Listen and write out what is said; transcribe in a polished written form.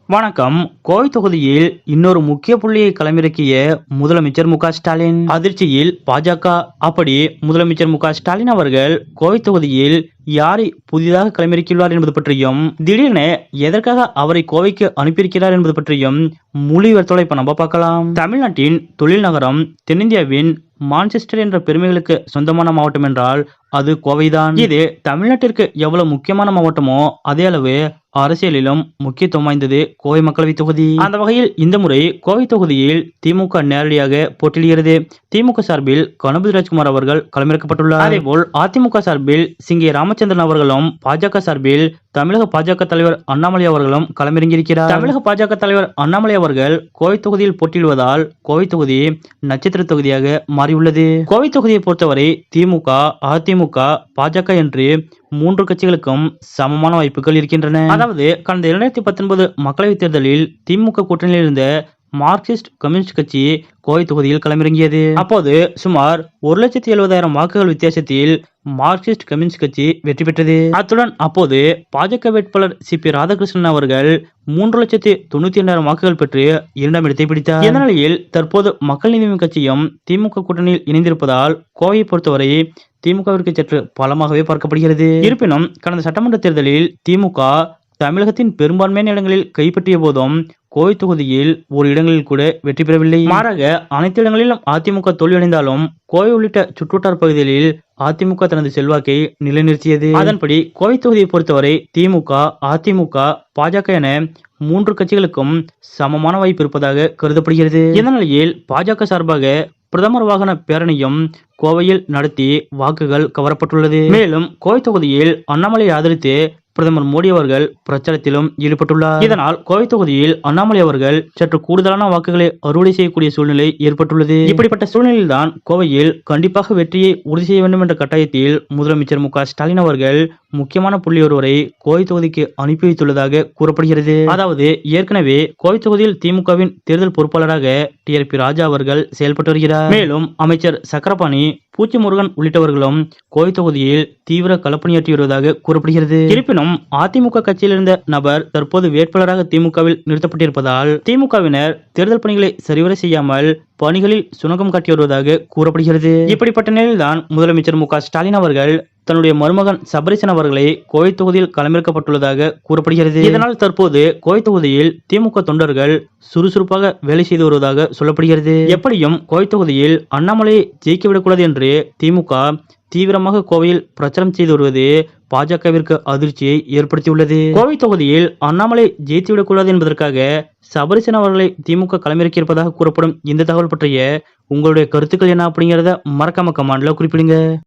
வணக்கம். கோவை தொகுதியில் இன்னொரு முக்கிய புள்ளியை களமிறக்கிய முதலமைச்சர் மு.க.ஸ்டாலின் அதிர்ச்சியில் பாஜக. அப்படி முதலமைச்சர் மு.க.ஸ்டாலின் அவர்கள் கோவை தொகுதியில் யாரை புதிதாக களமிறக்கியுள்ளார் என்பது பற்றியும், திடீரென எதற்காக அவரை கோவைக்கு அனுப்பியிருக்கிறார் என்பது பற்றியும் முழு விவரத்தோட இப்ப நம்ம பார்க்கலாம். தமிழ்நாட்டின் தொழில் நகரம், தென்னிந்தியாவின் மான்செஸ்டர் என்ற பெருமைகளுக்கு சொந்தமான மாவட்டம் என்றால் அது கோவைதான். இது தமிழ்நாட்டிற்கு எவ்வளவு முக்கியமான மாவட்டமோ அதே அளவு அரசியலிலும் முக்கியத்துவம் வாய்ந்தது கோவை மக்களவை தொகுதி. அந்த வகையில் இந்த முறை கோவை தொகுதியில் திமுக நேரடியாக போட்டியிடுகிறது. திமுக சார்பில் கணபதி ராஜ்குமார் அவர்கள் களமிறக்கப்பட்டுள்ளார். அதேபோல் அதிமுக சார்பில் சிங்கே ராமச்சந்திரன் அவர்களும், பாஜக சார்பில் தமிழக பாஜக தலைவர் அண்ணாமலை அவர்களும் களமிறங்கியிருக்கிறார். தமிழக பாஜக தலைவர் அண்ணாமலை அவர்கள் கோவை தொகுதியில் போட்டியிடுவதால் கோவை தொகுதி நட்சத்திர தொகுதியாக மாறியுள்ளது. கோவை தொகுதியை பொறுத்தவரை திமுக, அதிமுக, பாஜக என்று மூன்று கட்சிகளுக்கும் சமமான வாய்ப்புகள் இருக்கின்றன. அதாவது கடந்த 2019 மக்களவைத் தேர்தலில் திமுக கூட்டணியில் இருந்த மார்க்சிஸ்ட் கம்யூனிஸ்ட் கட்சி கோவை தொகுதியில் களமிறங்கியது. அப்போது சுமார் 1,70,000 வாக்குகள் வித்தியாசத்தில் மார்க்சிஸ்ட் கம்யூனிஸ்ட் கட்சி வெற்றி பெற்றது. அத்துடன் அப்போது பாஜக வேட்பாளர் சி.பி. ராதாகிருஷ்ணன் அவர்கள் 3,92,000 வாக்குகள் பெற்று 2ஆம் இடத்தை பிடித்தார். இந்த நிலையில் தற்போது மக்கள் நீதி கட்சியும் திமுக கூட்டணியில் இணைந்திருப்பதால் கோவையை பொறுத்தவரை திமுகவிற்கு சற்று பலமாகவே பார்க்கப்படுகிறது. இருப்பினும் கடந்த சட்டமன்ற தேர்தலில் திமுக தமிழகத்தின் பெரும்பான்மையான இடங்களில் கைப்பற்றிய போதும் கோவை தொகுதியில் ஒரு இடங்களில் கூட வெற்றி பெறவில்லை. மாறாக அனைத்து இடங்களிலும் அதிமுக தோல்வியடைந்தாலும் கோவை உள்ளிட்ட சுற்றுவட்டார பகுதிகளில் அதிமுக தனது செல்வாக்கை நிலைநிறுத்தியது. அதன்படி கோவை தொகுதியை பொறுத்தவரை திமுக, அதிமுக, பாஜக என மூன்று கட்சிகளுக்கும் சமமான வாய்ப்பு இருப்பதாக கருதப்படுகிறது. இந்த நிலையில் பாஜக சார்பாக பிரதமர் வாகன பேரணியும் கோவையில் நடத்தி வாக்குகள் கவரப்பட்டுள்ளது. மேலும் கோவை தொகுதியில் அண்ணாமலை ஆதரித்து பிரதமர் மோடி அவர்கள் பிரச்சாரத்திலும் ஈடுபட்டுள்ளார். இதனால் கோவை தொகுதியில் அண்ணாமலை அவர்கள் சற்று கூடுதலான வாக்குகளை அறுவடை செய்யக்கூடிய சூழ்நிலை ஏற்பட்டுள்ளது. இப்படிப்பட்ட சூழ்நிலையில் தான் கோவையில் கண்டிப்பாக வெற்றியை உறுதி செய்ய வேண்டும் என்ற கட்டாயத்தில் முதலமைச்சர் மு.க.ஸ்டாலின் அவர்கள் முக்கியமான புள்ளி ஒருவரை கோவை தொகுதிக்கு அனுப்பி வைத்துள்ளதாக கூறப்படுகிறது. அதாவது ஏற்கனவே கோவை தொகுதியில் திமுகவின் தேர்தல் பொறுப்பாளராக டி.ஆர்.பி. ராஜா அவர்கள் செயல்பட்டு வருகிறார். மேலும் அமைச்சர் சக்கரபாணி, பூச்சி முருகன் உள்ளிட்டவர்களும் கோவை தொகுதியில் தீவிர களப்பணியாற்றி வருவதாக கூறப்படுகிறது. இருப்பினும் அதிமுக கட்சியில் இருந்த நபர் தற்போது வேட்பாளராக திமுகவில் நிறுத்தப்பட்டிருப்பதால் திமுகவினர் தேர்தல் பணிகளை சரிவர செய்யாமல் பணிகளில் சுணக்கம் காட்டி வருவதாக கூறப்படுகிறது. இப்படிப்பட்ட நிலையில்தான் முதலமைச்சர் மு.க.ஸ்டாலின் அவர்கள் தன்னுடைய மருமகன் சபரீசன் அவர்களை கோவை தொகுதியில் களமிறக்கப்பட்டுள்ளதாக கூறப்படுகிறது. இதனால் தற்போது கோவை தொகுதியில் திமுக தொண்டர்கள் சுறுசுறுப்பாக வேலை செய்து வருவதாக சொல்லப்படுகிறது. எப்படியும் கோவை தொகுதியில் அண்ணாமலையை ஜெயிக்கவிடக்கூடாது என்று திமுக தீவிரமாக கோவையில் பிரச்சாரம் செய்து வருவது பாஜகவிற்கு அதிர்ச்சியை ஏற்படுத்தியுள்ளது. கோவை தொகுதியில் அண்ணாமலை ஜெயித்துவிடக்கூடாது என்பதற்காக சபரீசன் அவர்களை திமுக களமிறக்கியிருப்பதாக கூறப்படும் இந்த தகவல் பற்றிய உங்களுடைய கருத்துக்கள் என்ன அப்படிங்கிறத மறக்காம கமெண்ட்ல குறிப்பிடுங்க.